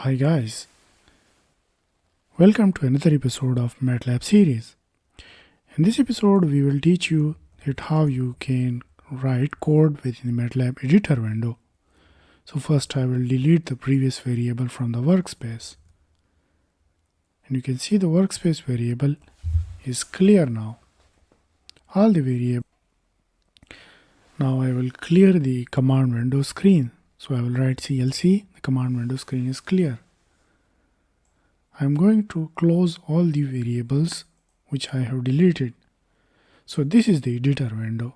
Hi guys, welcome to another episode of MATLAB series. In this episode we will teach you how you can write code within the MATLAB editor window. So first I will delete the previous variable from the workspace. And you can see the workspace variable is clear now. All the variables. Now I will clear the command window screen. So I will write CLC, the command window screen is clear. I'm going to close all the variables which I have deleted. So this is the editor window.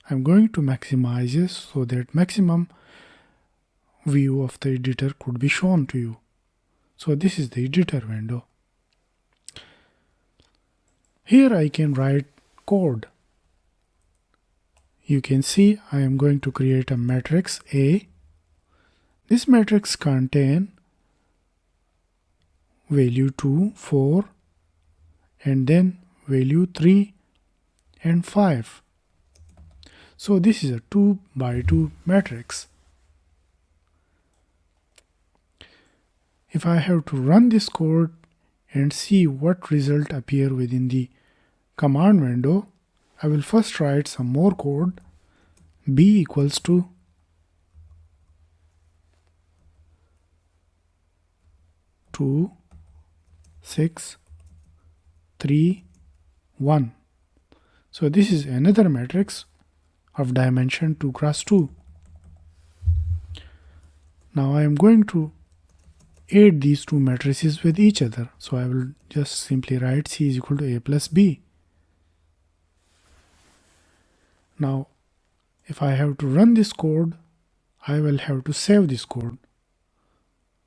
I'm going to maximize it so that maximum view of the editor could be shown to you. So this is the editor window. Here I can write code. You can see I am going to create a matrix A. This matrix contains value 2, 4 and then value 3 and 5. So this is a 2 by 2 matrix. If I have to run this code and see what result appear within the command window, I will first write some more code. B equals to 2, 6, 3, 1. So this is another matrix of dimension 2 cross 2. Now I am going to add these two matrices with each other. So I will just simply write C is equal to A plus B. Now if I have to run this code, I will have to save this code.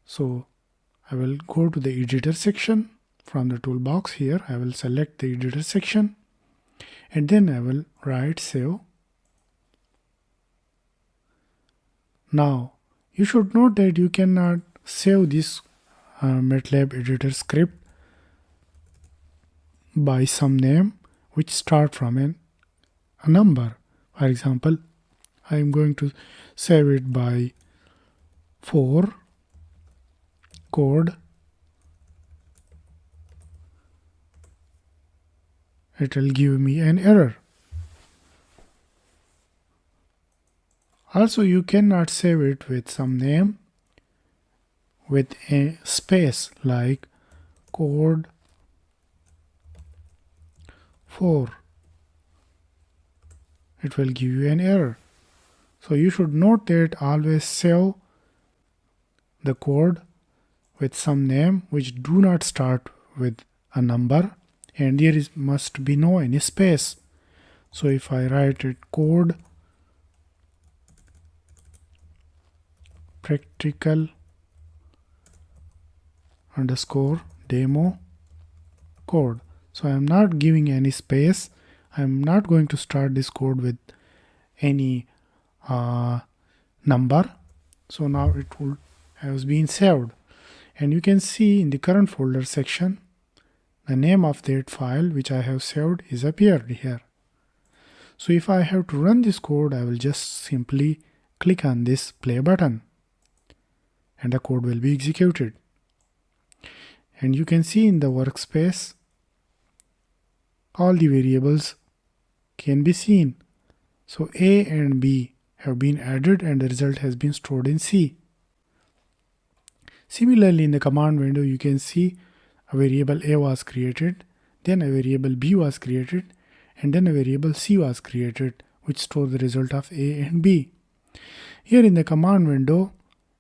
So I will go to the editor section. From the toolbox here I will select the editor section and then I will write save. Now you should note that you cannot save this MATLAB editor script by some name which start from a number. For example, I am going to save it by 4 code. It will give me an error. Also, you cannot save it with some name with a space like code 4. It will give you an error. So you should note that always save the code with some name which do not start with a number and there must be no any space. So if I write it code practical underscore demo code. So I am not giving any space. I am not going to start this code with any number. So now it has been saved. And you can see in the current folder section, the name of that file which I have saved is appeared here. So if I have to run this code, I will just simply click on this play button and the code will be executed. And you can see in the workspace, all the variables can be seen. So A and B have been added and the result has been stored in C. Similarly, in the command window, you can see a variable A was created, then a variable B was created, and then a variable C was created, which store the result of A and B. Here in the command window,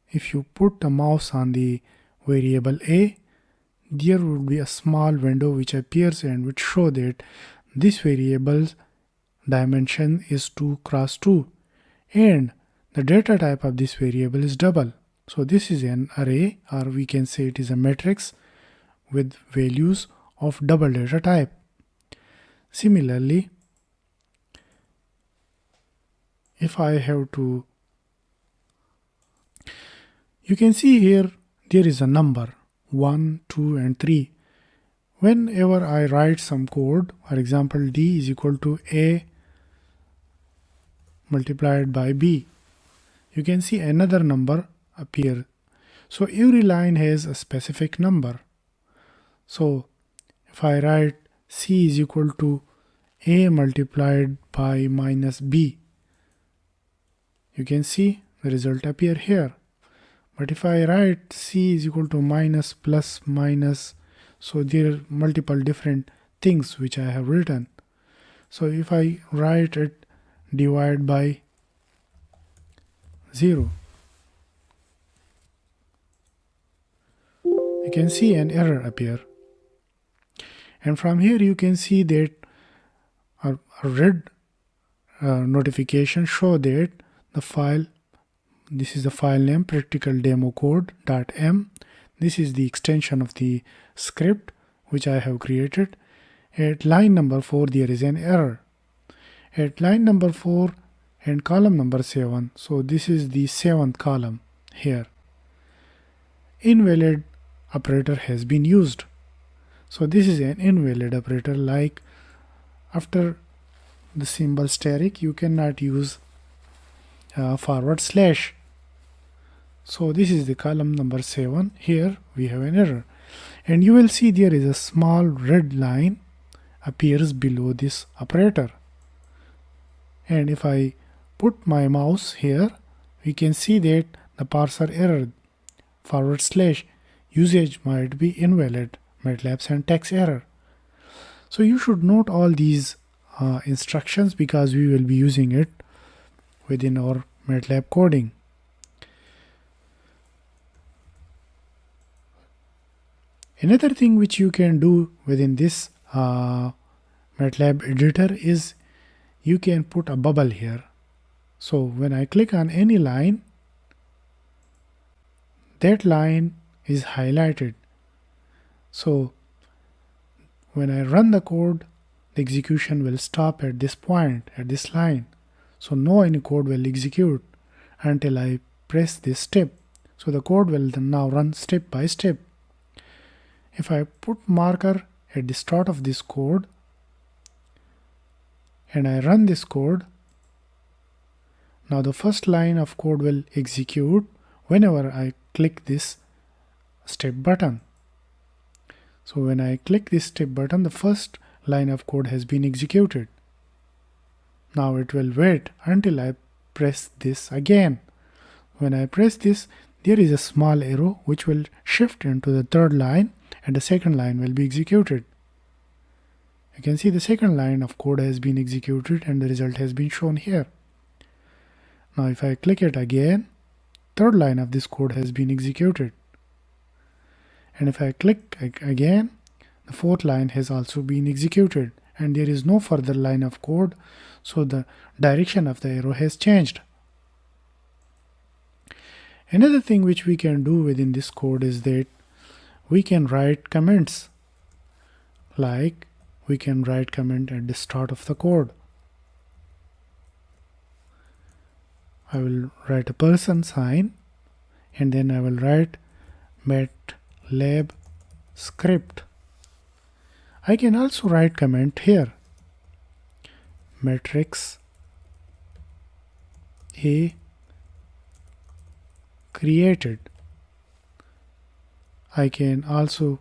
if you put the mouse on the variable A, there would be a small window which appears and would show that this variable's dimension is 2 cross 2 and the data type of this variable is double. So this is an array, or we can say it is a matrix with values of double data type. Similarly, if I have to, you can see here there is a number 1, 2 and 3. Whenever I write some code, for example D is equal to A multiplied by B, you can see another number appear. So every line has a specific number. So if I write C is equal to A multiplied by minus B, you can see the result appear here. But if I write C is equal to minus plus minus, so there are multiple different things which I have written. So if I write it divide by 0, you can see an error appear. And from here you can see that a red notification show that the file, this is the file name practical demo code.m. This is the extension of the script which I have created. At line number 4 there is an error. At line number 4 and column number 7, so this is the 7th column here, invalid operator has been used. So this is an invalid operator, like after the symbol steric you cannot use forward slash. So this is the column number 7. Here we have an error, and you will see there is a small red line appears below this operator. And if I put my mouse here, we can see that the parser error forward slash usage might be invalid, MATLAB syntax error. So you should note all these instructions because we will be using it within our MATLAB coding. Another thing which you can do within this MATLAB editor is you can put a bubble here. So when I click on any line, that line is highlighted. So when I run the code, the execution will stop at this point, at this line. So no any code will execute until I press this step. So the code will then now run step by step. If I put marker at the start of this code and I run this code, now the first line of code will execute whenever I click this step button. So when I click this step button, the first line of code has been executed. Now it will wait until I press this again. When I press this, there is a small arrow which will shift into the third line and the second line will be executed. You can see the second line of code has been executed and the result has been shown here. Now if I click it again, third line of this code has been executed. And if I click again, the fourth line has also been executed and there is no further line of code, so the direction of the arrow has changed. Another thing which we can do within this code is that we can write comments, like we can write comment at the start of the code. I will write a person sign and then I will write MATLAB script. I can also write comment here, matrix A created. I can also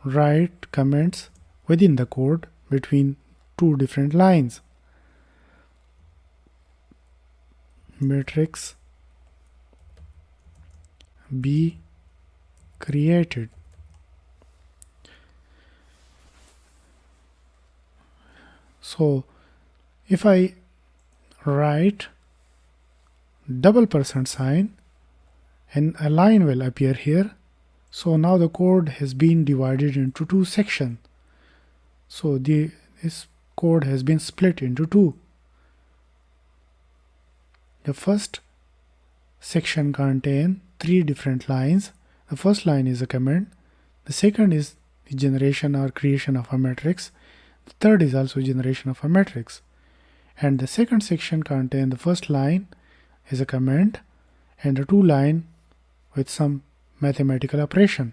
write comments within the code between two different lines. Matrix B created. So if I write double % sign and a line will appear here. So now the code has been divided into two sections. So this code has been split into two. The first section contains three different lines. The first line is a comment. The second is the generation or creation of a matrix. The third is also generation of a matrix. And the second section contains the first line is a comment and the two line with some mathematical operation.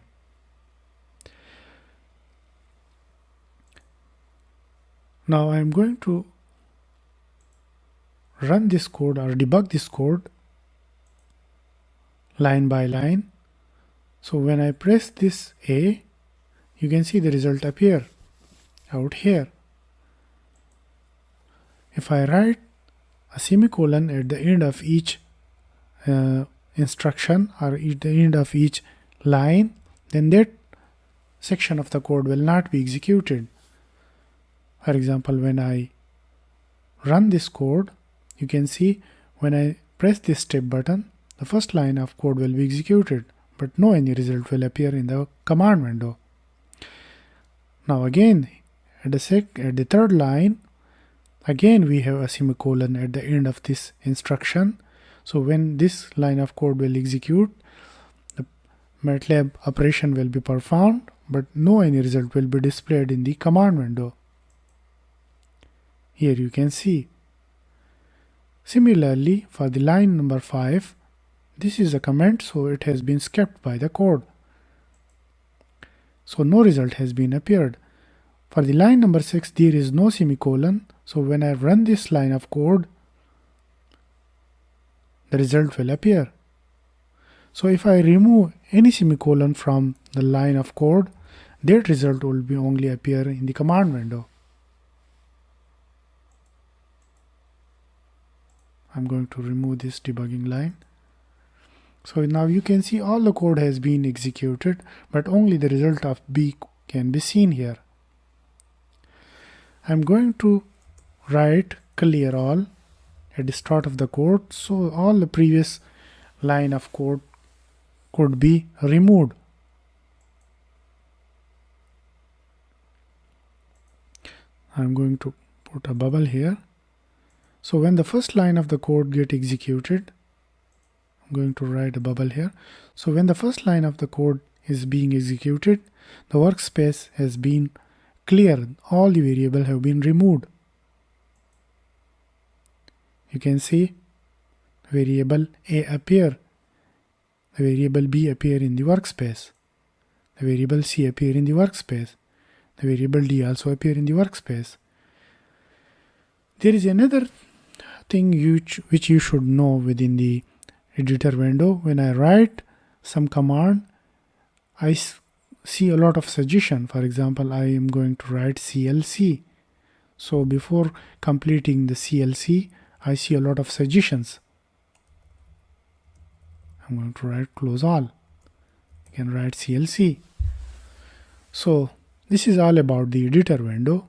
Now I am going to run this code or debug this code line by line. So when I press this A, you can see the result appear out here. If I write a semicolon at the end of each instruction or at the end of each line, then that section of the code will not be executed. For example, when I run this code, you can see when I press this step button, the first line of code will be executed, but no any result will appear in the command window. Now again, at the third line, again we have a semicolon at the end of this instruction. So when this line of code will execute, the MATLAB operation will be performed, but no any result will be displayed in the command window. Here you can see. Similarly, for the line number 5, this is a comment, so it has been skipped by the code. So no result has been appeared. For the line number 6, there is no semicolon, so when I run this line of code, the result will appear. So if I remove any semicolon from the line of code, that result will be only appear in the command window. I'm going to remove this debugging line. So now you can see all the code has been executed, but only the result of B can be seen here. I'm going to write clear all at the start of the code, so all the previous line of code could be removed. I'm going to put a bubble here. So when the first line of the code get executed, I'm going to write a bubble here. So when the first line of the code is being executed, the workspace has been cleared. All the variables have been removed. You can see variable A appear, the variable B appear in the workspace, the variable C appear in the workspace, the variable D also appear in the workspace. There is another thing which you should know within the editor window. When I write some command, I see a lot of suggestion. For example, I am going to write CLC. So before completing the CLC, I see a lot of suggestions. I'm going to write close all. You can write CLC. So this is all about the editor window.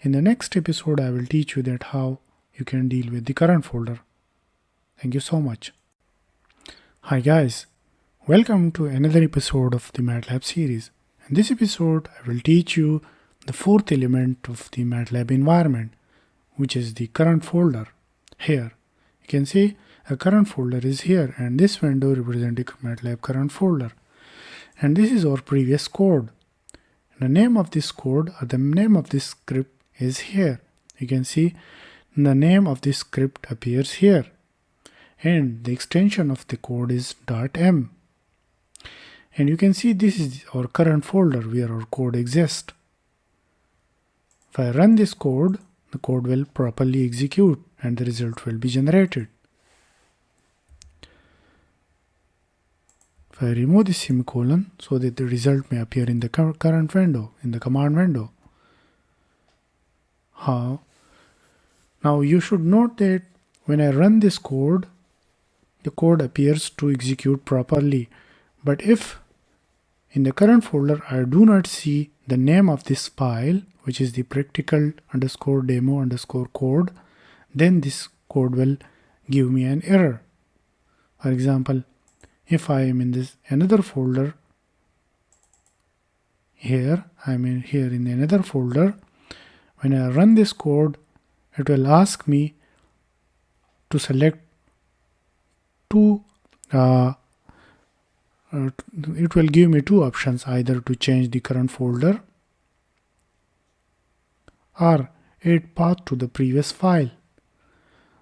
In the next episode, I will teach you that how you can deal with the current folder. Thank you so much. Hi guys, welcome to another episode of the MATLAB series. In this episode, I will teach you the fourth element of the MATLAB environment, which is the current folder. Here, you can see a current folder is here, and this window represents the MATLAB current folder. And this is our previous code. And the name of this code or the name of this script is here. You can see the name of this script appears here. And the extension of the code is .m. And you can see this is our current folder where our code exists. If I run this code, the code will properly execute and the result will be generated. If I remove this semicolon so that the result may appear in the current window, in the command window. How? Now you should note that when I run this code, the code appears to execute properly. But if in the current folder I do not see the name of this file, which is the practical_demo_code, then this code will give me an error. For example, if I am in this another folder, here I'm in another folder, when I run this code, it will ask me to select two, it will give me two options, either to change the current folder or add path to the previous file.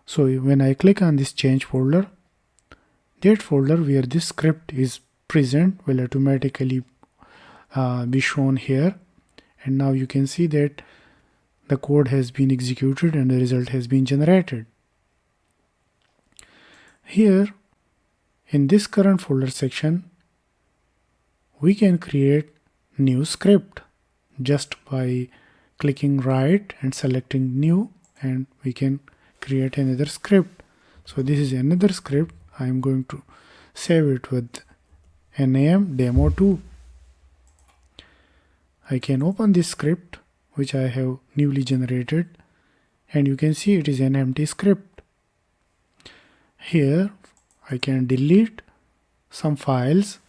So when I click on this change folder, that folder where this script is present will automatically be shown here. And now you can see that the code has been executed and the result has been generated. Here in this current folder section, we can create new script just by clicking right and selecting new, and we can create another script. So this is another script. I am going to save it with a name demo2. I can open this script which I have newly generated, and you can see it is an empty script. Here I can delete some files,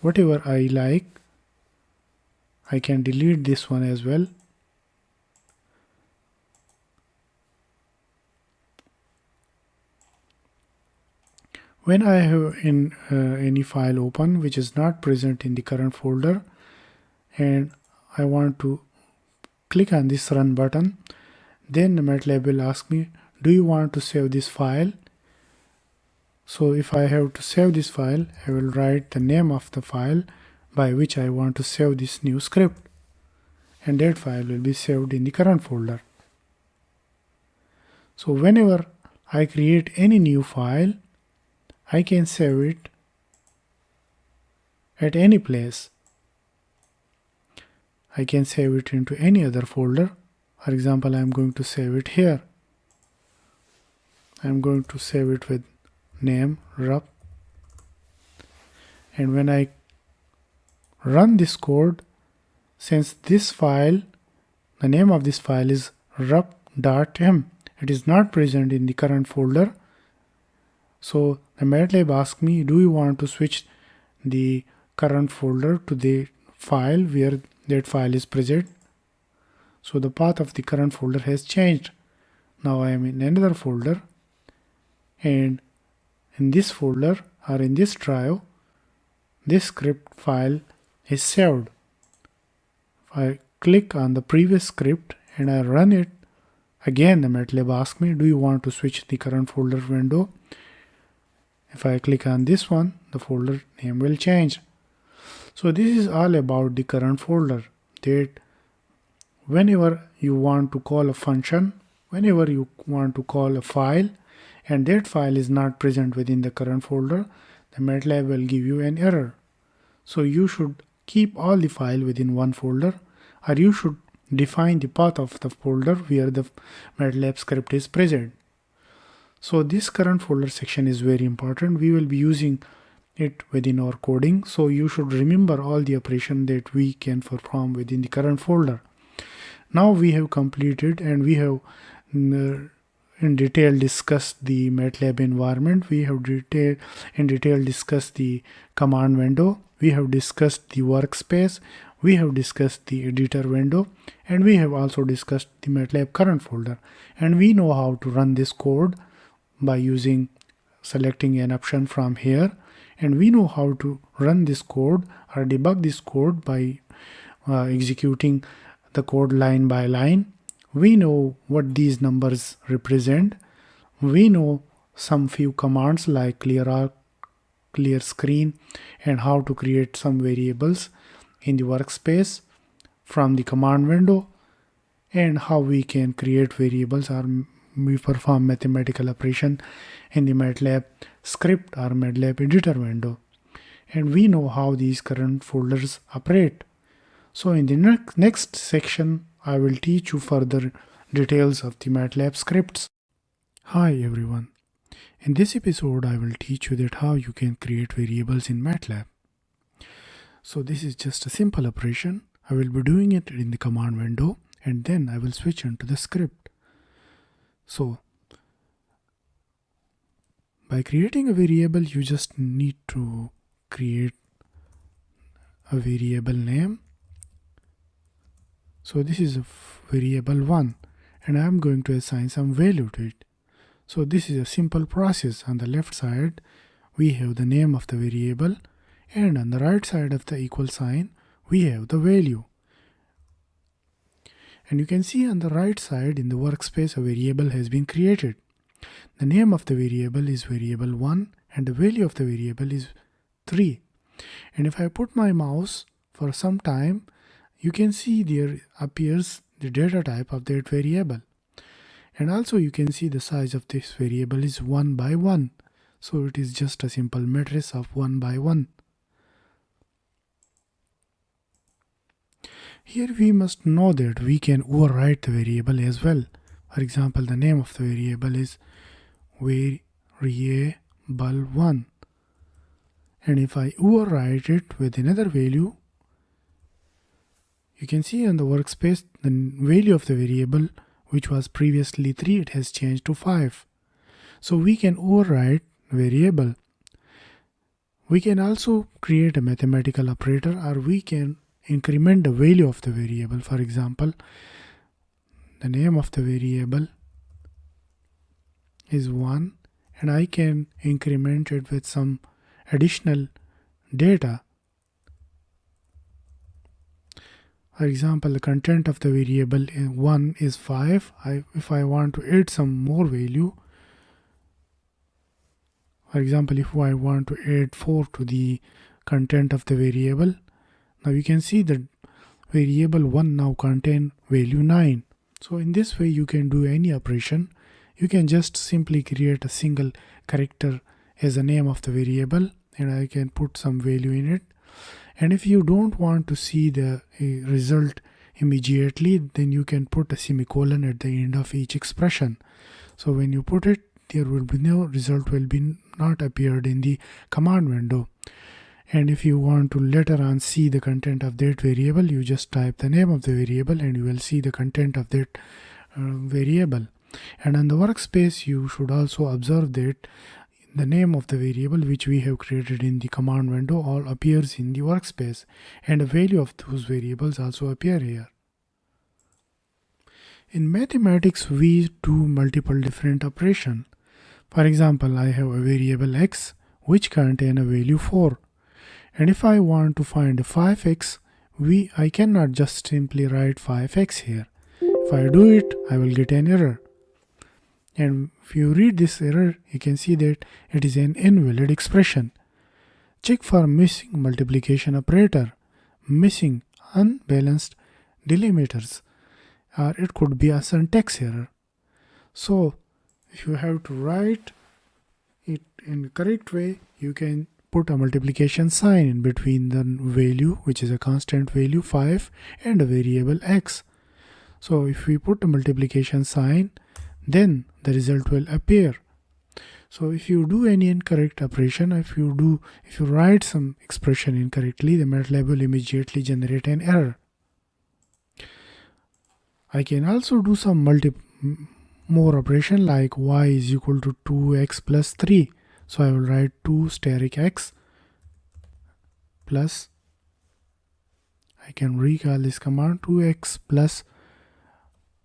whatever I like. I can delete this one as well. When I have any file open which is not present in the current folder, and I want to click on this run button, then MATLAB will ask me, do you want to save this file? So if I have to save this file, I will write the name of the file by which I want to save this new script, and that file will be saved in the current folder. So whenever I create any new file, I can save it at any place. I can save it into any other folder. For example, I am going to save it here. I am going to save it with name rup, and when I run this code, since this file, the name of this file is rup.m, it is not present in the current folder. So the MATLAB asks me, do you want to switch the current folder to the file where that file is present? So the path of the current folder has changed. Now I am in another folder, and in this folder or in this drive, this script file is saved. If I click on the previous script and I run it, again the MATLAB asks me, do you want to switch the current folder window? If I click on this one, the folder name will change. So this is all about the current folder, that whenever you want to call a function, whenever you want to call a file, and that file is not present within the current folder, the MATLAB will give you an error. So you should keep all the file within one folder, or you should define the path of the folder where the MATLAB script is present. So this current folder section is very important. We will be using it within our coding. So you should remember all the operation that we can perform within the current folder. Now we have completed, and we have in detail discussed the MATLAB environment. We have in detail discussed the command window. We have discussed the workspace. We have discussed the editor window, and we have also discussed the MATLAB current folder. And we know how to run this code by selecting an option from here. And we know how to run this code or debug this code by executing the code line by line. We know what these numbers represent. We know some few commands like clear arc, clear screen, and how to create some variables in the workspace from the command window, and how we can create variables or we perform mathematical operation in the MATLAB script or MATLAB editor window. And we know how these current folders operate. So in the next section, I will teach you further details of the MATLAB scripts. Hi everyone. In this episode, I will teach you that how you can create variables in MATLAB. So this is just a simple operation. I will be doing it in the command window, and then I will switch into the script. So by creating a variable, you just need to create a variable name. So this is a variable 1, and I am going to assign some value to it. So this is a simple process. On the left side, we have the name of the variable, and on the right side of the equal sign, we have the value. And you can see on the right side in the workspace, a variable has been created. The name of the variable is variable 1, and the value of the variable is 3. And if I put my mouse for some time, you can see there appears the data type of that variable. And also you can see the size of this variable is 1 by 1. So it is just a simple matrix of 1 by 1. Here we must know that we can overwrite the variable as well. For example, the name of the variable is variable1, and if I overwrite it with another value, you can see on the workspace the value of the variable, which was previously 3, it has changed to 5. So we can overwrite variable. We can also create a mathematical operator, or we can increment the value of the variable. For example, the name of the variable is 1, and I can increment it with some additional data. For example, the content of the variable 1 is 5. If I want to add some more value, for example, if I want to add 4 to the content of the variable, now you can see that variable 1 now contain value 9. So in this way you can do any operation. You can just simply create a single character as a name of the variable, and I can put some value in it. And if you don't want to see the result immediately, then you can put a semicolon at the end of each expression. So when you put it, there will be no result will be not appeared in the command window. And if you want to later on see the content of that variable, you just type the name of the variable and you will see the content of that variable. And on the workspace, you should also observe that the name of the variable which we have created in the command window all appears in the workspace, and the value of those variables also appear here. In mathematics, we do multiple different operations. For example, I have a variable x which contain a value 4. And if I want to find 5x, I cannot just simply write 5x here. If I do it, I will get an error. And if you read this error, you can see that it is an invalid expression. Check for missing multiplication operator, missing unbalanced delimiters, or it could be a syntax error. So if you have to write it in the correct way, you can put a multiplication sign in between the value, which is a constant value 5, and a variable x. So if we put a multiplication sign, then the result will appear. So if you do any incorrect operation, if you write some expression incorrectly, the MATLAB will immediately generate an error. I can also do some more operation like y is equal to 2x plus 3. So I will write 2 steric x plus, I can recall this command, 2x plus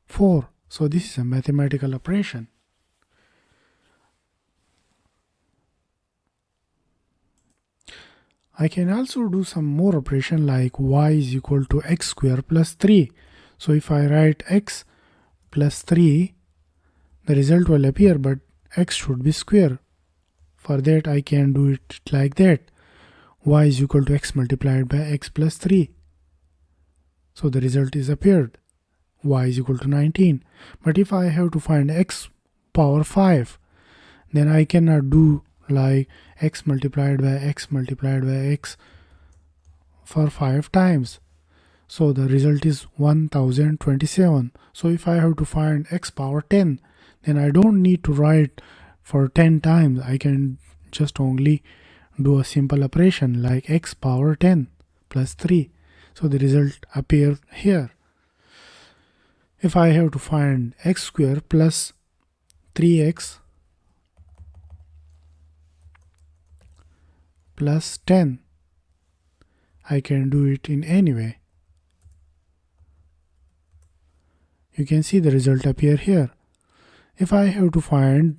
4. So this is a mathematical operation. I can also do some more operation like y is equal to x square plus 3. So if I write x plus 3, the result will appear, but x should be square. For that I can do it like that. Y is equal to x multiplied by x plus 3. So the result is appeared. Y is equal to 19. But if I have to find x power 5, then I cannot do like x multiplied by x for 5 times. So the result is 1027. So if I have to find x power 10, then I don't need to write for 10 times. I can just only do a simple operation like x power 10 plus 3. So the result appears here. If I have to find x square plus 3x plus 10, I can do it in any way. You can see the result appear here. If I have to find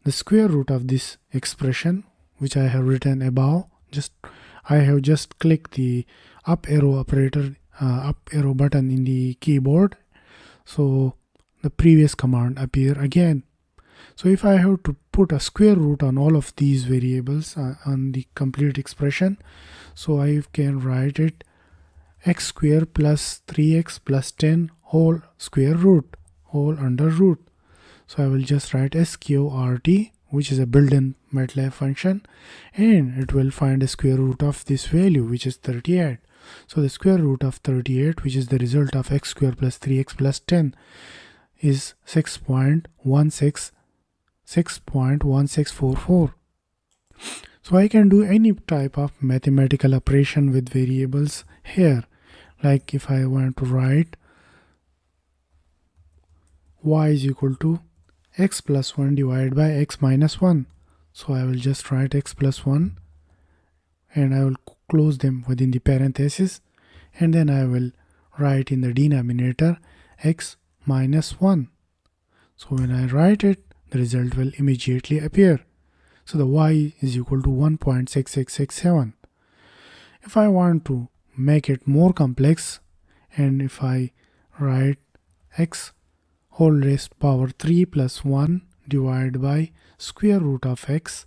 the square root of this expression, which I have written above, I have just clicked the up arrow button in the keyboard. So the previous command appear again. So if I have to put a square root on all of these variables on the complete expression, so I can write it x square plus 3x plus 10 whole square root, whole under root. So I will just write sqrt, which is a built-in MATLAB function, and it will find a square root of this value, which is 38. So the square root of 38, which is the result of x square plus 3x plus 10, is 6.1644. So I can do any type of mathematical operation with variables here. Like if I want to write y is equal to x plus 1 divided by x minus 1. So I will just write x plus 1 and I will close them within the parenthesis, and then I will write in the denominator x minus 1. So when I write it, the result will immediately appear. So the y is equal to 1.6667. If I want to make it more complex, and if I write x whole raised power 3 plus 1 divided by square root of x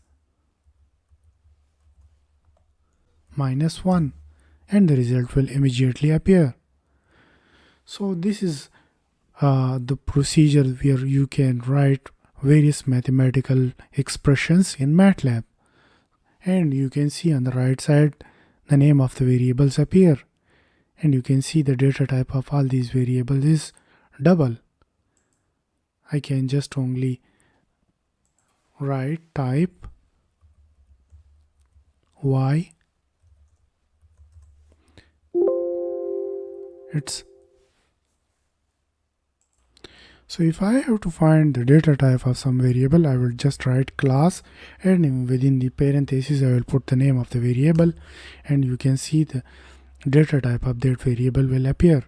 minus 1, and the result will immediately appear. So this is the procedure where you can write various mathematical expressions in MATLAB, and you can see on the right side the name of the variables appear, and you can see the data type of all these variables is double. I can just only write type y, so if I have to find the data type of some variable, I will just write class, and within the parentheses I will put the name of the variable, and you can see the data type of that variable will appear.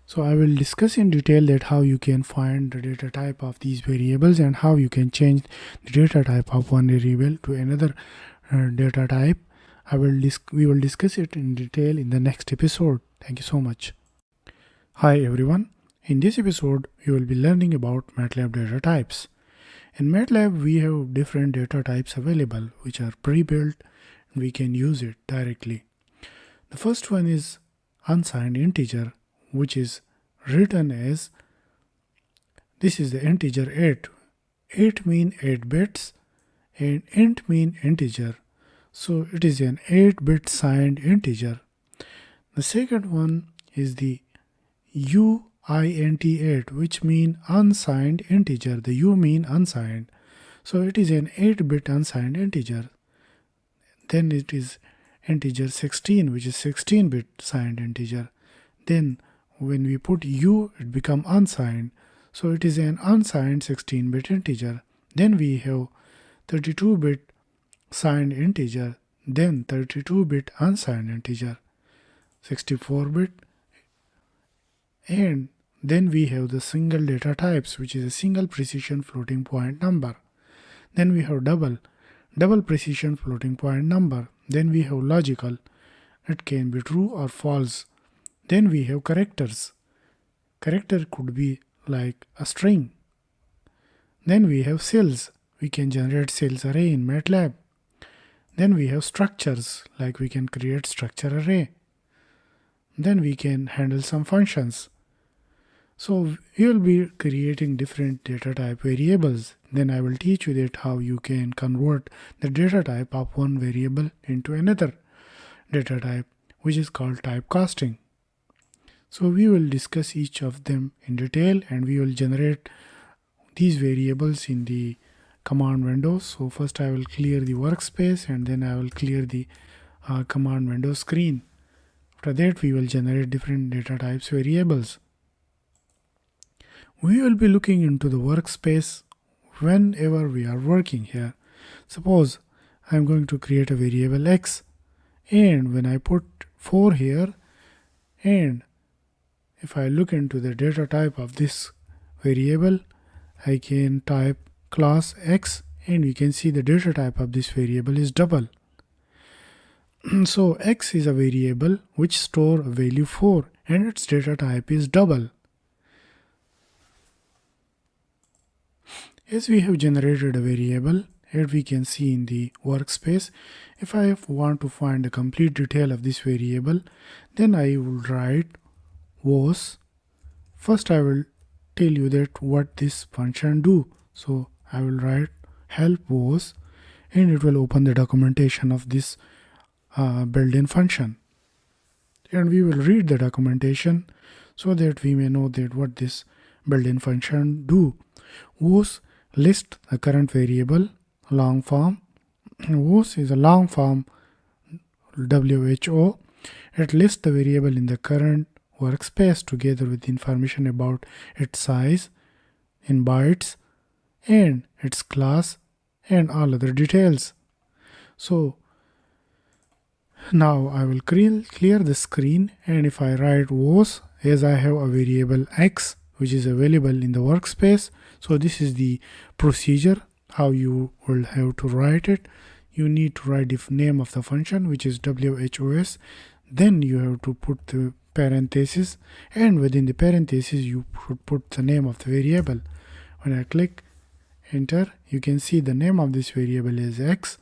So I will discuss in detail that how you can find the data type of these variables and how you can change the data type of one variable to another data type. We will discuss it in detail in the next episode. Thank you so much. Hi everyone. In this episode, you will be learning about MATLAB data types. In MATLAB, we have different data types available which are pre-built and we can use it directly. The first one is unsigned integer, which is written as, this is the integer 8. 8 mean 8 bits and int mean integer. So it is an 8-bit signed integer. The second one is the uint8, which mean unsigned integer. The u mean unsigned. So it is an 8-bit unsigned integer. Then it is integer 16, which is 16-bit signed integer. Then when we put u, it becomes unsigned. So it is an unsigned 16-bit integer. Then we have 32-bit signed integer, then 32-bit unsigned integer, 64-bit, and then we have the single data types, which is a single precision floating point number. Then we have double precision floating point number. Then we have logical, it can be true or false. Then we have characters. Character could be like a string. Then we have cells. We can generate cells array in MATLAB. Then we have structures, like we can create structure array. Then we can handle some functions. So we will be creating different data type variables. Then I will teach you that how you can convert the data type of one variable into another data type, which is called typecasting. So we will discuss each of them in detail, and we will generate these variables in the command window. So first I will clear the workspace, and then I will clear the command window screen. After that we will generate different data types variables. We will be looking into the workspace whenever we are working here. Suppose I am going to create a variable x, and when I put 4 here, and if I look into the data type of this variable, I can type class x, and we can see the data type of this variable is double. So x is a variable which store a value 4, and its data type is double. As we have generated a variable, here we can see in the workspace, if I want to find the complete detail of this variable, then I will write was. First I will tell you that what this function do. So I will write help was, and it will open the documentation of this built-in function. and we will read the documentation so that we may know that what this built-in function do. Was list the current variable long form. Was is a long form WHO. It lists the variable in the current workspace together with information about its size in bytes and its class and all other details. So now I will clear the screen, and if I write was, as I have a variable x which is available in the workspace, so this is the procedure how you will have to write it. You need to write the name of the function, which is WHOS, then you have to put the parenthesis, and within the parenthesis you should put the name of the variable. When I click enter, you can see the name of this variable is x.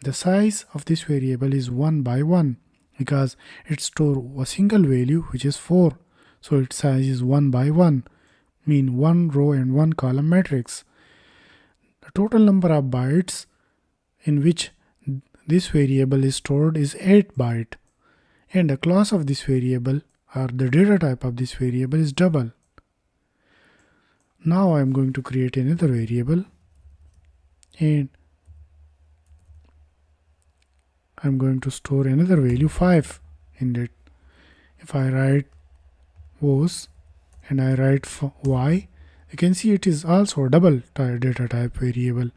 The size of this variable is 1 by 1 because it stores a single value which is 4. So its size is 1 by 1, mean 1 row and 1 column matrix. The total number of bytes in which this variable is stored is 8 byte, and the class of this variable or the data type of this variable is double. Now I am going to create another variable, and I'm going to store another value 5 in it. If I write was and I write y, you can see it is also a double data type variable.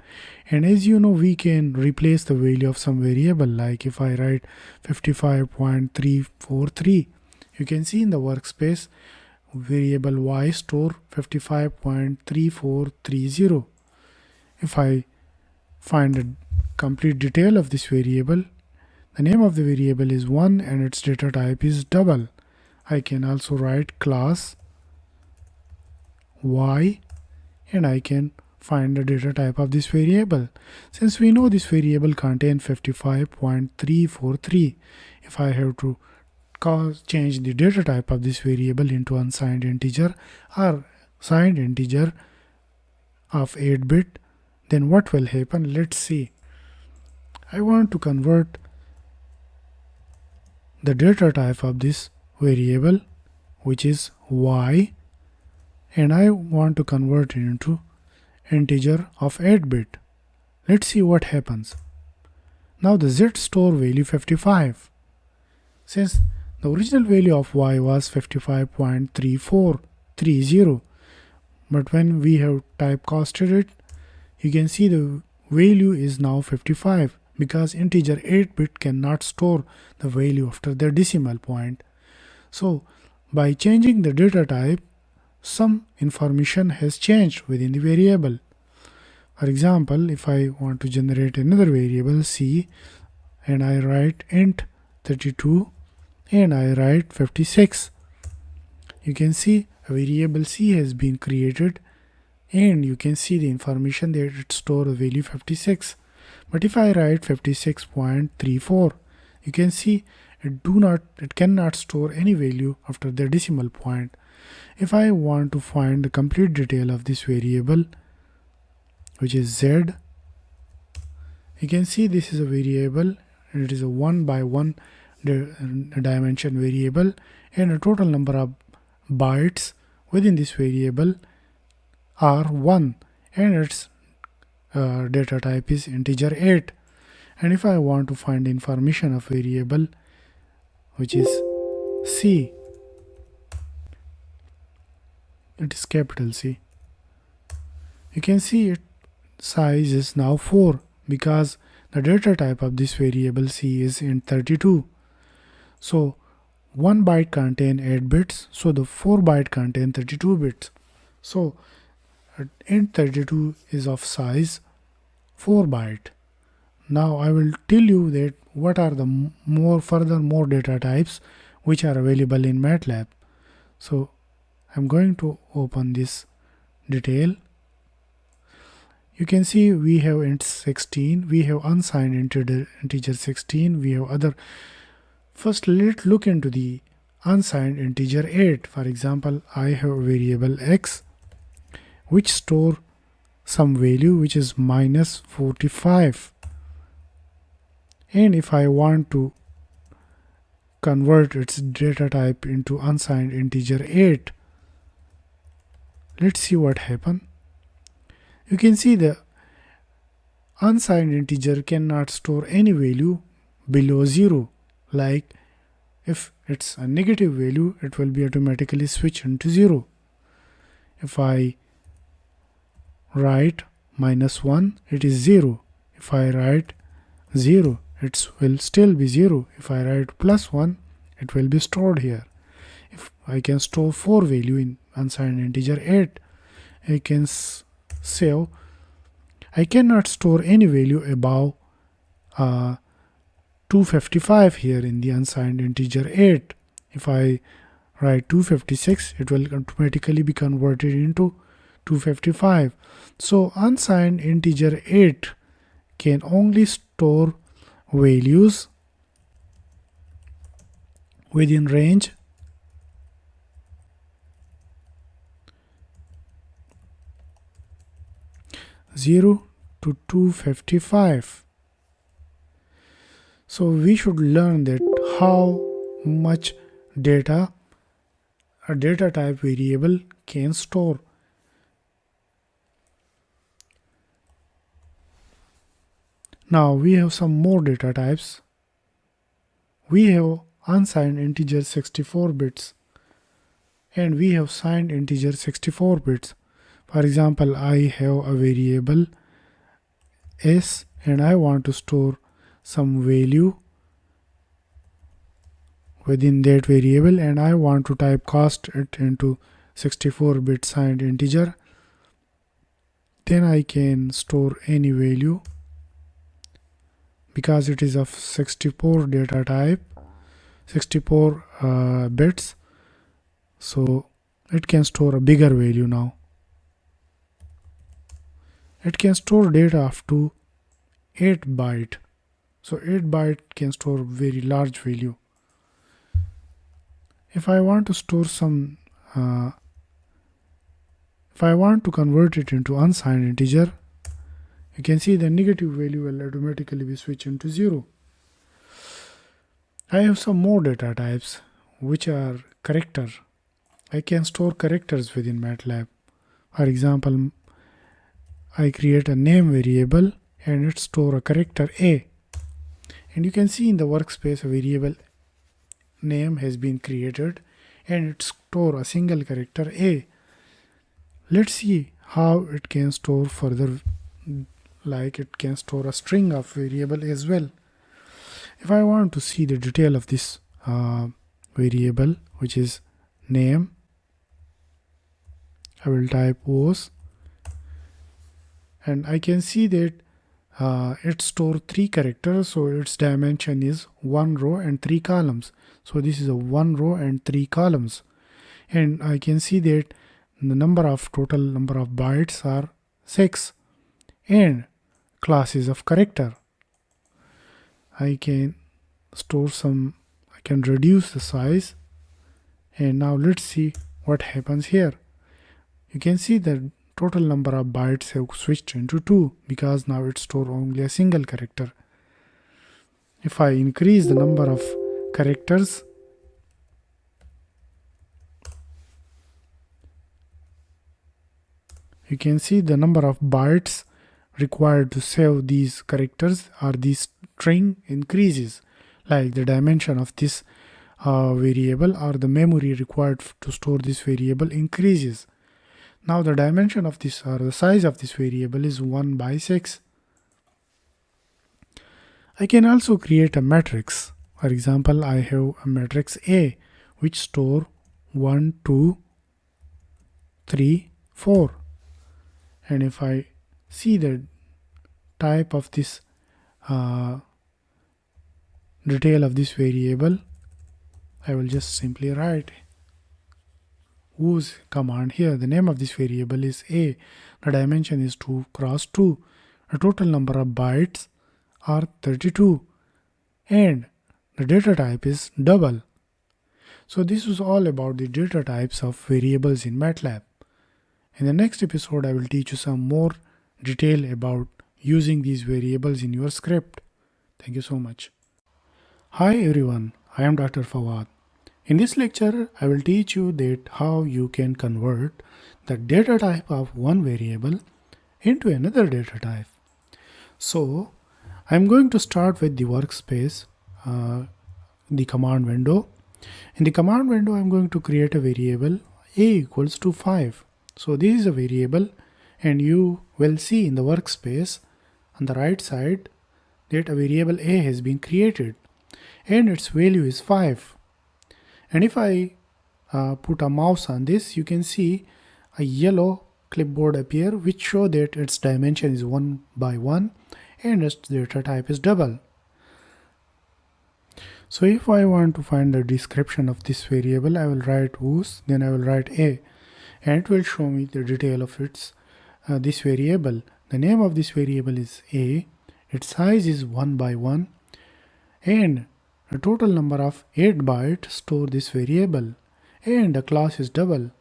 And as you know, we can replace the value of some variable, like if I write 55.343, you can see in the workspace variable y store 55.3430. If I find the complete detail of this variable, the name of the variable is 1 and its data type is double. I can also write class y and I can find the data type of this variable. Since we know this variable contains 55.343, if I have to change the data type of this variable into unsigned integer or signed integer of 8-bit, then what will happen? Let's see. I want to convert the data type of this variable, which is y, and I want to convert it into integer of 8-bit. Let's see what happens. Now the z store value 55. Since the original value of y was 55.3430, but when we have typecasted it, you can see the value is now 55 because integer 8-bit cannot store the value after the decimal point. So by changing the data type, some information has changed within the variable. For example, if I want to generate another variable c and I write int 32 and I write 56, you can see a variable c has been created and you can see the information that it stores a value 56. But if I write 56.34, you can see it cannot store any value after the decimal point. If I want to find the complete detail of this variable, which is z, you can see this is a variable and it is a 1 by 1 dimension variable, and the total number of bytes within this variable are 1 and its data type is integer 8. And if I want to find information of variable, which is c, it is capital C, you can see its size is now 4 because the data type of this variable c is int 32. So 1 byte contains 8 bits, so the 4 byte contains 32 bits. So int 32 is of size 4 byte. Now I will tell you that what are the more data types which are available in MATLAB. So I'm going to open this detail. You can see we have int 16, we have unsigned integer 16, we have other. First let's look into the unsigned integer 8. For example, I have a variable x which store some value which is minus 45, and if I want to convert its data type into unsigned integer 8. Let's see what happened. You can see the unsigned integer cannot store any value below 0. Like if it's a negative value, it will be automatically switched into 0. If I write -1, it is 0. If I write 0, it will still be 0. If I write +1, it will be stored here. If I can store 4 value in unsigned integer 8, I can say I cannot store any value above 255 here in the unsigned integer 8. If I write 256, it will automatically be converted into 255. So unsigned integer 8 can only store values within range 0 to 255. So we should learn that how much data a data type variable can store. Now we have some more data types. We have unsigned integer 64 bits and we have signed integer 64 bits. For example, I have a variable s and I want to store some value within that variable and I want to typecast it into 64-bit signed integer. Then I can store any value because it is of 64 data type, 64 bits, so it can store a bigger value now. It can store data up to 8 byte. So 8 byte can store very large value. If I want to store some, if I want to convert it into unsigned integer, you can see the negative value will automatically be switched into 0. I have some more data types which are character. I can store characters within MATLAB. For example, I create a name variable and it store a character A. And you can see in the workspace a variable name has been created and it store a single character A. Let's see how it can store further, like it can store a string of variable as well. If I want to see the detail of this variable, which is name, I will type os and I can see that it stores 3 characters, so its dimension is 1 row and 3 columns. So this is a 1 row and 3 columns, and I can see that the total number of bytes are 6 and classes of character. I can reduce the size, and now let's see what happens here. You can see the total number of bytes have switched into 2 because now it stores only a single character. If I increase the number of characters, you can see the number of bytes required to save these characters or this string increases, like the dimension of this variable or the memory required to store this variable increases. Now the dimension of this or the size of this variable is 1 by 6. I can also create a matrix. For example, I have a matrix A which store 1, 2, 3, 4. And if I see the type of this detail of this variable, I will just simply write whose command here. The name of this variable is A. The dimension is 2 cross 2. The total number of bytes are 32 and the data type is double. So this was all about the data types of variables in MATLAB. In the next episode, I will teach you some more detail about using these variables in your script. Thank you so much. Hi everyone, I am Dr. Fawad. In this lecture, I will teach you that how you can convert the data type of one variable into another data type. So, I'm going to start with the workspace, the command window. In the command window, I'm going to create a variable a equals to 5. So this is a variable, and you will see in the workspace on the right side that a variable a has been created and its value is 5. And if I put a mouse on this, you can see a yellow clipboard appear which show that its dimension is 1 by 1 and its data type is double. So if I want to find the description of this variable, I will write whos, then I will write a, and it will show me the detail of this variable. The name of this variable is a, its size is 1 by 1, and a total number of 8 bytes store this variable, and the class is double,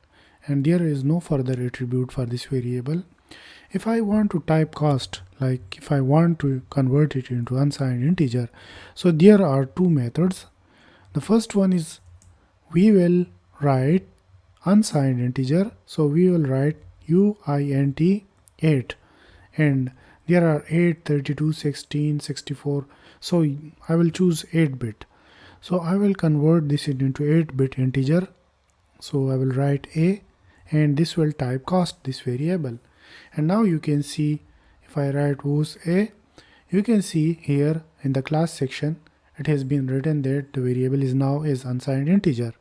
and there is no further attribute for this variable. If I want to typecast, like if I want to convert it into unsigned integer, so there are two methods. The first one is we will write unsigned integer, so we will write uint 8, and there are 8, 32, 16, 64, so I will choose 8-bit. So I will convert this into 8-bit integer, so I will write a, and this will typecast this variable. And now you can see, if I write whos a, you can see here in the class section it has been written that the variable is now as unsigned integer.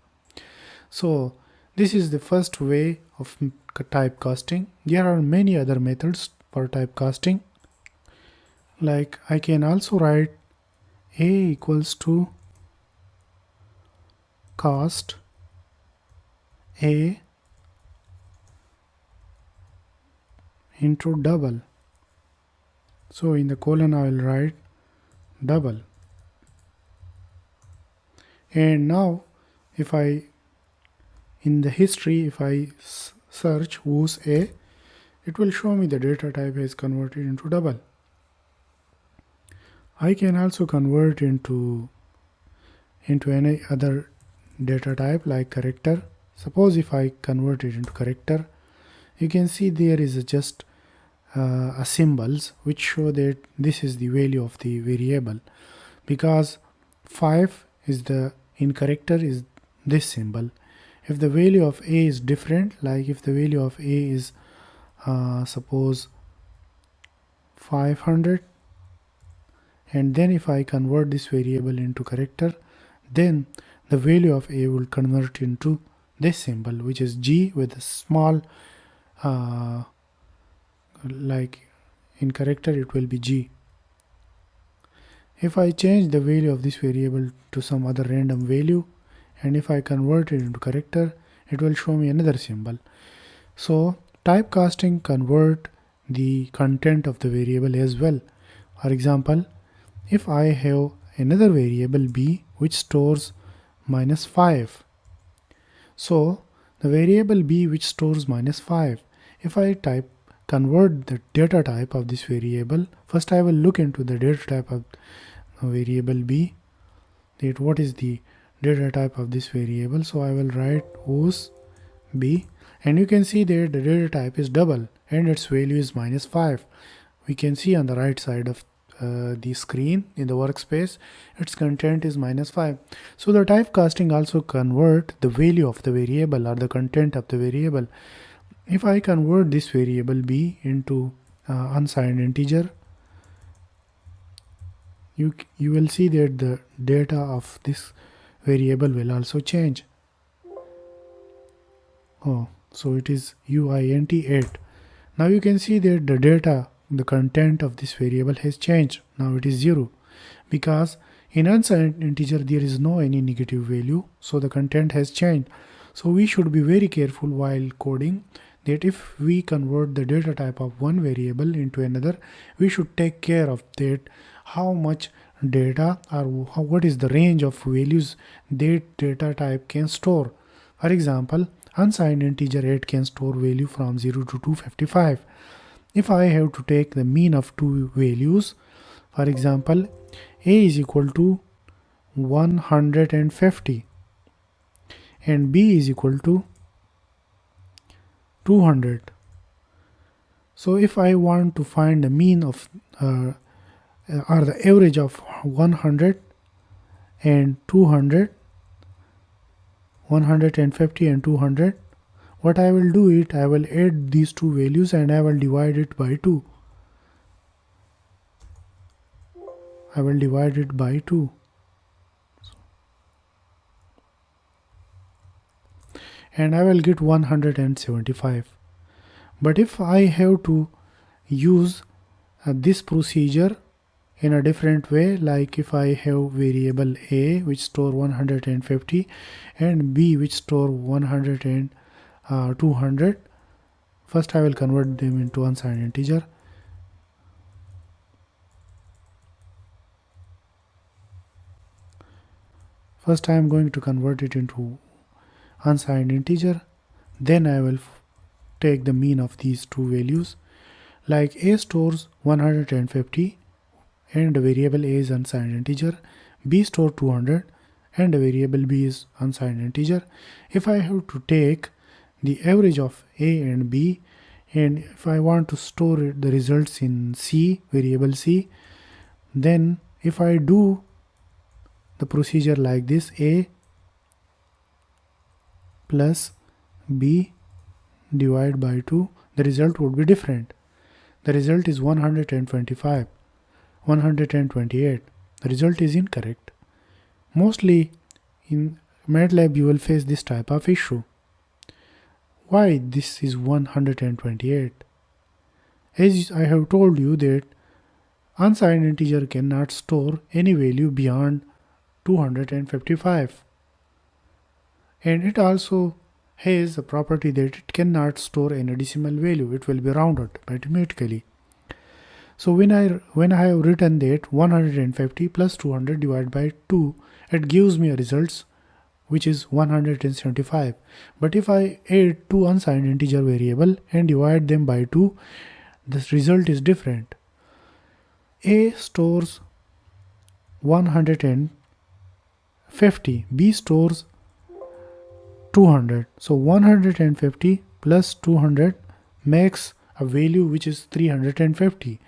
So this is the first way of typecasting. There are many other methods for typecasting, like I can also write a equals to cast a into double. So in the colon I will write double. And now if I, in the history, if I search whos a, it will show me the data type is converted into double. I can also convert into any other data type like character. Suppose if I convert it into character, you can see there is just a symbols which show that this is the value of the variable, because 5 is the in character is this symbol. If the value of a is different, like if the value of a is suppose 500, and then if I convert this variable into character, then the value of a will convert into this symbol, which is G with a small like in character it will be G. If I change the value of this variable to some other random value, and if I convert it into character, it will show me another symbol. So typecasting convert the content of the variable as well. For example, if I have another variable b which stores -5, so the variable b which stores -5, if I convert the data type of this variable, first I will look into the data type of variable b, that what is the data type of this variable. So I will write whos b, and you can see that the data type is double and its value is -5. We can see on the right side of the screen in the workspace its content is -5. So the typecasting also convert the value of the variable or the content of the variable. If I convert this variable b into unsigned integer, you will see that the data of this variable will also change. Oh, so it is uint 8. Now you can see that the data, the content of this variable has changed. Now it is 0, because in unsigned integer there is no any negative value, so the content has changed. So we should be very careful while coding that if we convert the data type of one variable into another, we should take care of that how much data or what is the range of values that data type can store. For example, unsigned integer 8 can store value from 0 to 255. If I have to take the mean of two values, for example, a is equal to 150 and B is equal to 200. So if I want to find the mean of or the average of 100 and 200, 150 and 200, what I will do it, I will add these two values and I will divide it by 2. I will divide it by 2. And I will get 175. But if I have to use this procedure in a different way, like if I have variable A which store 150 and B which store 100 and 200, first I will convert them into unsigned integer. First I am going to convert it into unsigned integer, then I will take the mean of these two values. Like A stores 150 and the variable A is unsigned integer, B stores 200 and the variable B is unsigned integer. If I have to take the average of A and B, and if I want to store the results in C, variable C, then if I do the procedure like this, A plus B divided by 2, the result would be different. The result is 125, 128. The result is incorrect. Mostly in MATLAB you will face this type of issue. Why this is 128? As I have told you that unsigned integer cannot store any value beyond 255. And it also has a property that it cannot store any decimal value. It will be rounded mathematically. So when I have written that 150 plus 200 divided by 2, it gives me a results which is 175. But if I add two unsigned integer variable and divide them by 2, this result is different. A stores 150, B stores 200. So 150 plus 200 makes a value which is 350.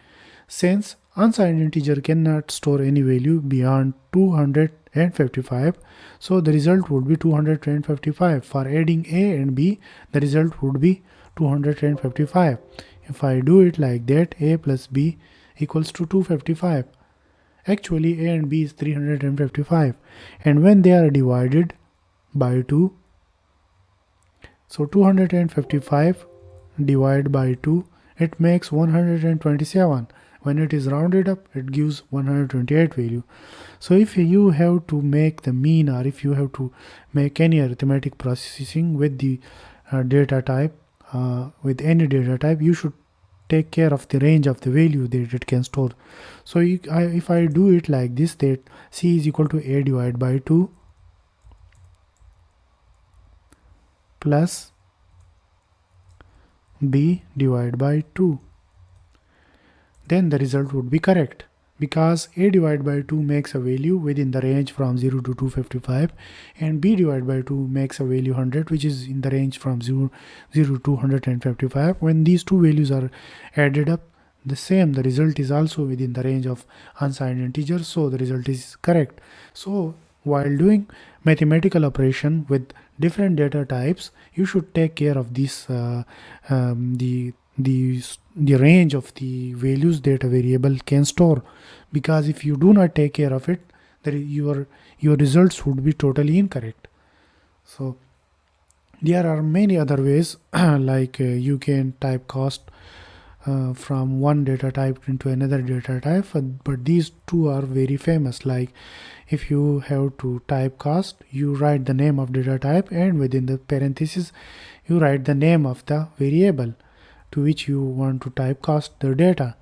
Since unsigned integer cannot store any value beyond 255, so the result would be 255. For adding A and B, the result would be 255. If I do it like that, A plus B equals to 255. Actually, A and B is 355. And when they are divided by 2, so 255 divided by 2, it makes 127. When it is rounded up, it gives 128 value. So if you have to make the mean, or if you have to make any arithmetic processing with the data type, with any data type, you should take care of the range of the value that it can store. So if I do it like this, that C is equal to A divided by 2 plus B divided by 2, then the result would be correct, because A divided by 2 makes a value within the range from 0 to 255 and B divided by 2 makes a value 100 which is in the range from 0 to 155. When these two values are added up the result is also within the range of unsigned integers, so the result is correct. So while doing mathematical operation with different data types, you should take care of this the range of the values that a variable can store, because if you do not take care of it, your results would be totally incorrect. So there are many other ways like you can typecast from one data type into another data type, but these two are very famous. Like if you have to typecast, you write the name of data type and within the parentheses you write the name of the variable to which you want to typecast the data.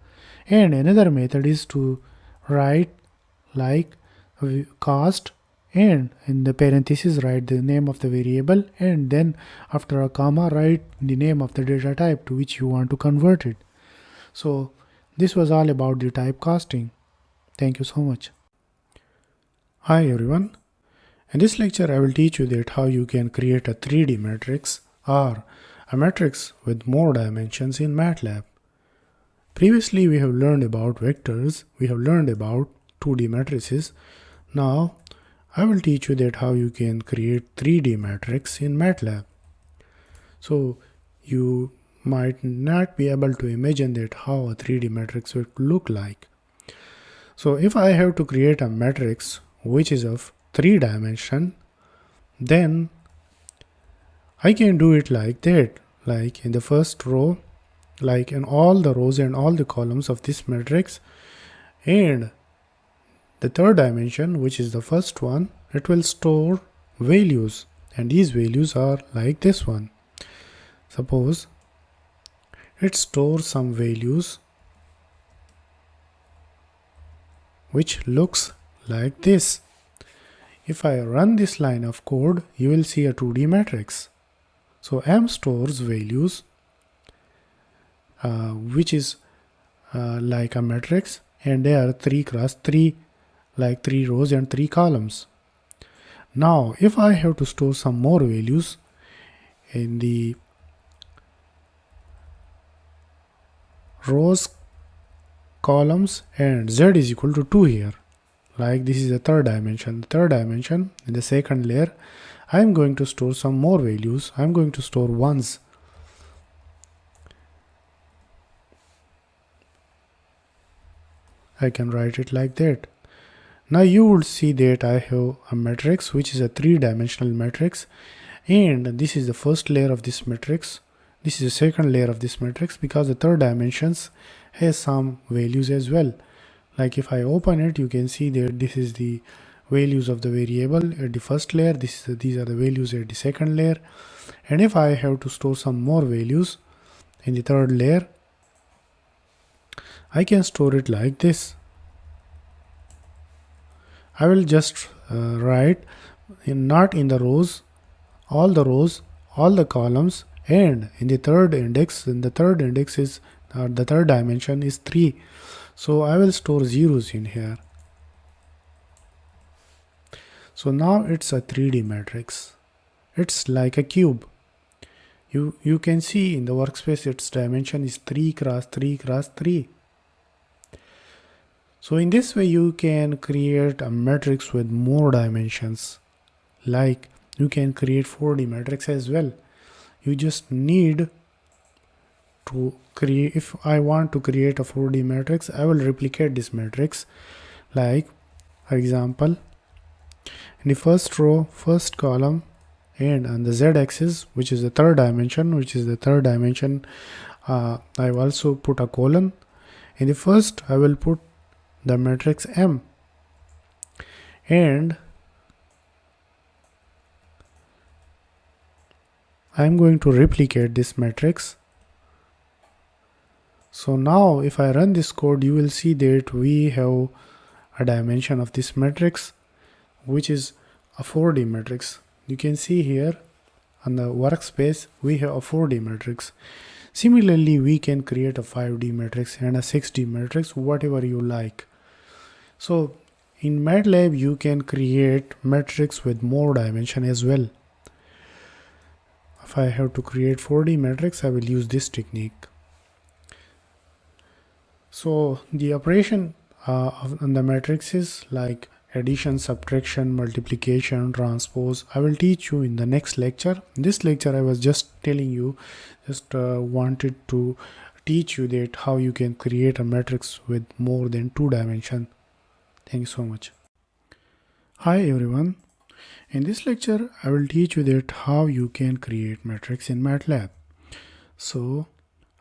And another method is to write like cast and in the parentheses write the name of the variable and then after a comma write the name of the data type to which you want to convert it. So this was all about the typecasting. Thank you so much. Hi everyone. In this lecture I will teach you that how you can create a 3D matrix or a matrix with more dimensions in MATLAB. Previously we have learned about vectors, we have learned about 2D matrices. Now I will teach you that how you can create 3D matrix in MATLAB. So you might not be able to imagine that how a 3D matrix would look like. So if I have to create a matrix which is of 3 dimension, then I can do it like that, like in the first row, like in all the rows and all the columns of this matrix, and the third dimension, which is the first one, it will store values, and these values are like this one. Suppose it stores some values which looks like this. If I run this line of code, you will see a 2D matrix. So M stores values which is like a matrix, and they are 3 cross 3, like 3 rows and 3 columns. Now if I have to store some more values in the rows, columns, and z is equal to 2 here, like this is the third dimension. In the second layer I am going to store some more values. I am going to store ones. I can write it like that. Now you would see that I have a matrix which is a 3-dimensional matrix, and this is the first layer of this matrix. This is the second layer of this matrix, because the third dimensions has some values as well. Like if I open it, you can see that this is the values of the variable at the first layer, these are the values at the second layer, and if I have to store some more values in the third layer, I can store it like this. I will just write not in the rows, all the columns, and in the third index, is the third dimension is 3. So I will store zeros in here. So now it's a 3D matrix. It's like a cube. You can see in the workspace its dimension is 3 cross 3 cross 3. So in this way you can create a matrix with more dimensions. Like you can create 4D matrix as well. You just need to create, if I want to create a 4D matrix, I will replicate this matrix. Like for example, in the first row, first column, and on the z-axis, which is the third dimension, I will also put a colon. In the first I will put the matrix M, and I am going to replicate this matrix. So now if I run this code, you will see that we have a dimension of this matrix which is a 4D matrix. You can see here on the workspace we have a 4D matrix. Similarly, we can create a 5D matrix and a 6D matrix, whatever you like. So in MATLAB you can create matrix with more dimension as well. If I have to create 4D matrix, I will use this technique. So the operation on the matrices like addition, subtraction, multiplication, transpose, I will teach you in the next lecture. In this lecture I was just telling you, wanted to teach you that how you can create a matrix with more than 2 dimensions. Thank you so much. Hi everyone. In this lecture I will teach you that how you can create matrix in MATLAB. So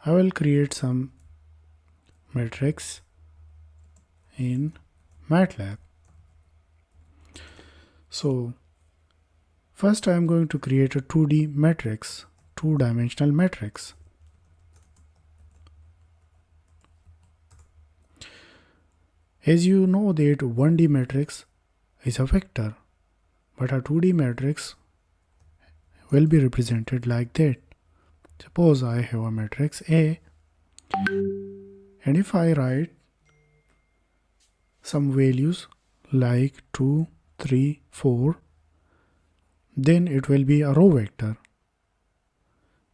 I will create some matrix in MATLAB. So first I am going to create a 2D matrix, 2-dimensional matrix. As you know that 1D matrix is a vector, but a 2D matrix will be represented like that. Suppose I have a matrix A, and if I write some values like 2, 3, 4, then it will be a row vector.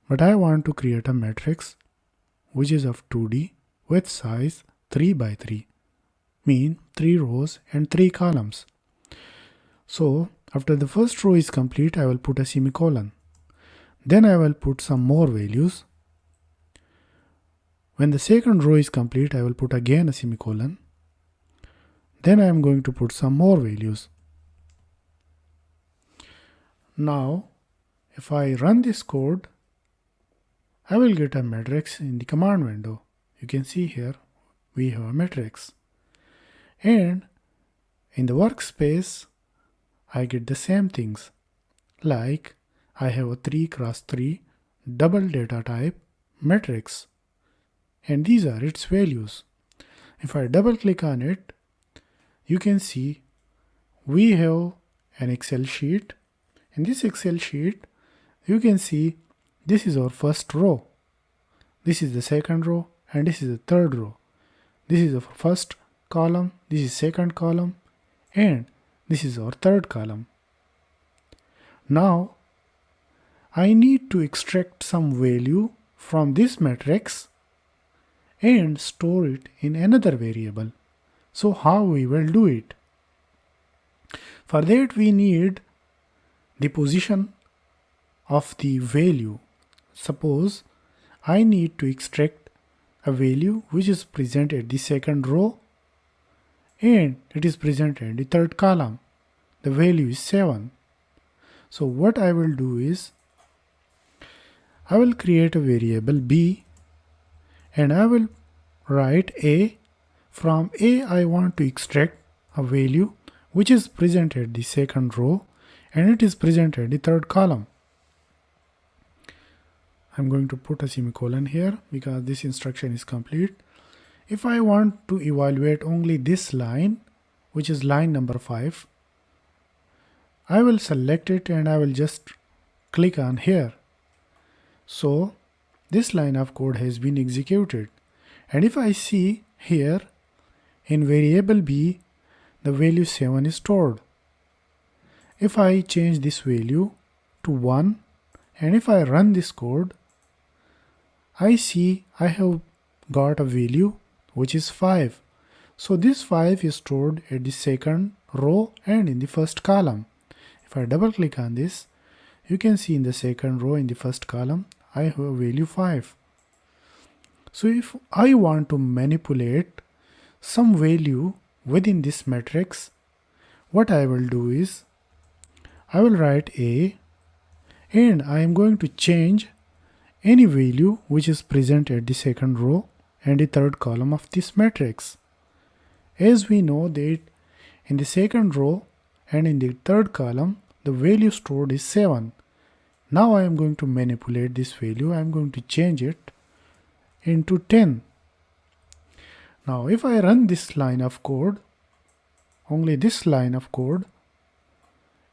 But I want to create a matrix which is of 2D with size 3 by 3, mean 3 rows and 3 columns. So after the first row is complete, I will put a semicolon. Then I will put some more values. When the second row is complete, I will put again a semicolon. Then I am going to put some more values. Now, if I run this code, I will get a matrix in the command window. You can see here we have a matrix. And in the workspace, I get the same things. Like I have a 3 cross 3 double data type matrix. And these are its values. If I double click on it, you can see we have an Excel sheet. In this Excel sheet, you can see this is our first row. This is the second row and this is the third row. This is the first column, this is second column, and this is our third column. Now, I need to extract some value from this matrix and store it in another variable. So how we will do it? For that we need the position of the value. Suppose I need to extract a value which is present at the second row and it is present at the third column. The value is 7. So what I will do is I will create a variable b and I will write a. From a I want to extract a value which is present at the second row and it is present at the third column. I'm going to put a semicolon here because this instruction is complete. If I want to evaluate only this line, which is line number 5, I will select it and I will just click on here. So this line of code has been executed. And if I see here in variable b, the value 7 is stored. If I change this value to 1 and if I run this code, I see I have got a value which is 5. So this 5 is stored at the second row and in the first column. If I double click on this, you can see in the second row in the first column, I have a value 5. So if I want to manipulate some value within this matrix, what I will do is I will write a and I am going to change any value which is present at the second row and the third column of this matrix. As we know that in the second row and in the third column, the value stored is 7. Now I am going to manipulate this value. I am going to change it into 10. Now if I run this line of code, only this line of code,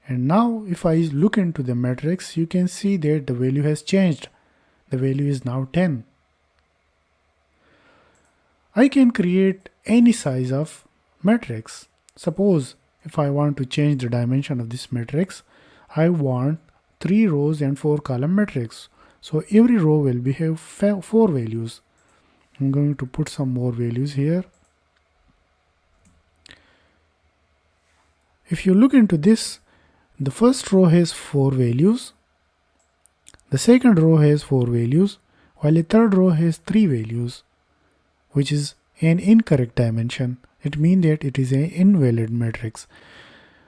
and now if I look into the matrix, you can see that the value has changed. The value is now 10. I can create any size of matrix. Suppose if I want to change the dimension of this matrix, I want 3 rows and 4 column matrix. So every row will have 4 values. I'm going to put some more values here. If you look into this, the first row has 4 values, the second row has 4 values, while the third row has 3 values, which is an incorrect dimension. It means that it is an invalid matrix.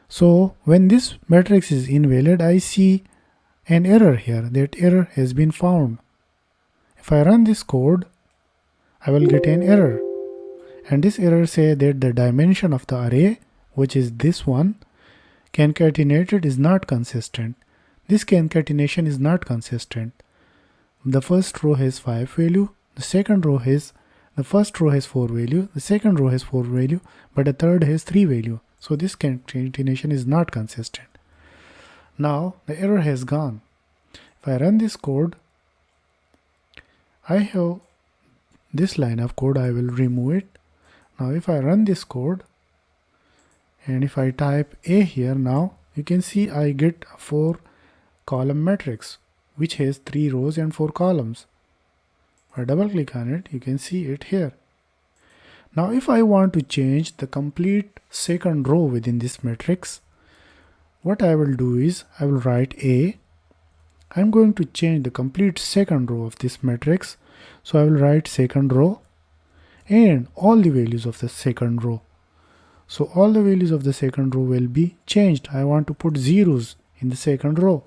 So when this matrix is invalid, I see an error here. That error has been found. If I run this code, I will get an error. And this error says that the dimension of the array, which is this one, concatenated is not consistent. This concatenation is not consistent. The first row has 5 value, the first row has 4 value, the second row has 4 value, but the third has 3 value. So this concatenation is not consistent. Now the error has gone. If I run this code, I have this line of code. I will remove it. Now if I run this code And if I type A here now, you can see I get a 4-column matrix which has 3 rows and 4 columns. If I double click on it, you can see it here. Now if I want to change the complete second row within this matrix, what I will do is I will write A. I'm going to change the complete second row of this matrix. So I will write second row and all the values of the second row. So all the values of the second row will be changed. I want to put zeros in the second row.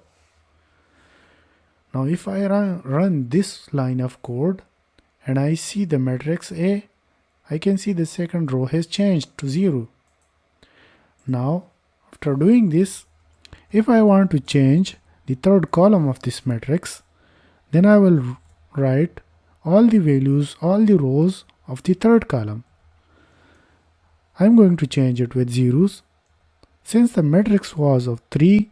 Now if I run this line of code and I see the matrix A, I can see the second row has changed to 0. Now after doing this, if I want to change the third column of this matrix, then I will write all the values, all the rows of the third column. I'm going to change it with zeros. Since the matrix was of 3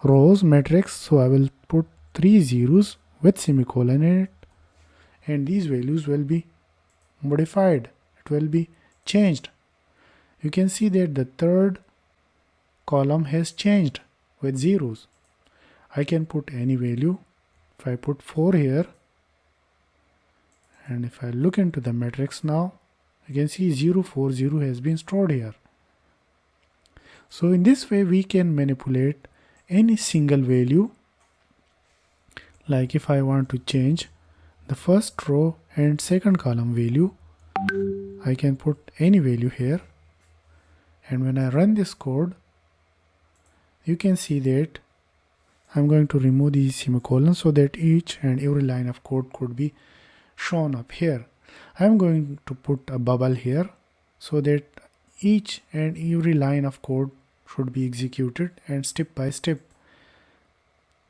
rows matrix, so I will put 3 zeros with semicolon in it, and these values will be modified. It will be changed. You can see that the third column has changed with zeros. I can put any value. If I put 4 here, and if I look into the matrix now, you can see 040 has been stored here. So in this way we can manipulate any single value. Like if I want to change the first row and second column value, I can put any value here, and when I run this code, you can see that I'm going to remove these semicolons so that each and every line of code could be shown up here. I'm going to put a bubble here so that each and every line of code should be executed and step by step.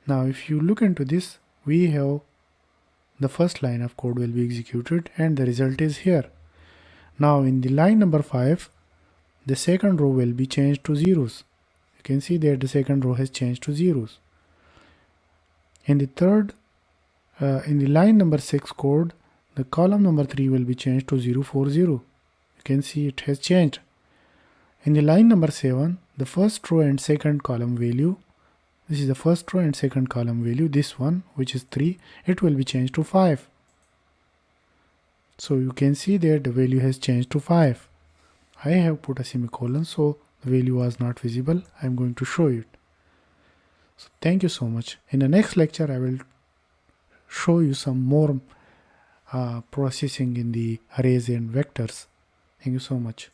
Now if you look into this, we have the first line of code will be executed and the result is here. Now in the line number 5, the second row will be changed to zeros. You can see that the second row has changed to zeros. In the line number 6 code, the column number 3 will be changed to 040. You can see it has changed. In the line number 7, the first row and second column value, this is the first row and second column value, this one which is 3, it will be changed to 5. So you can see that the value has changed to 5. I have put a semicolon, so the value was not visible. I am going to show it. So thank you so much. In the next lecture, I will show you some more processing in the arrays and vectors. Thank you so much.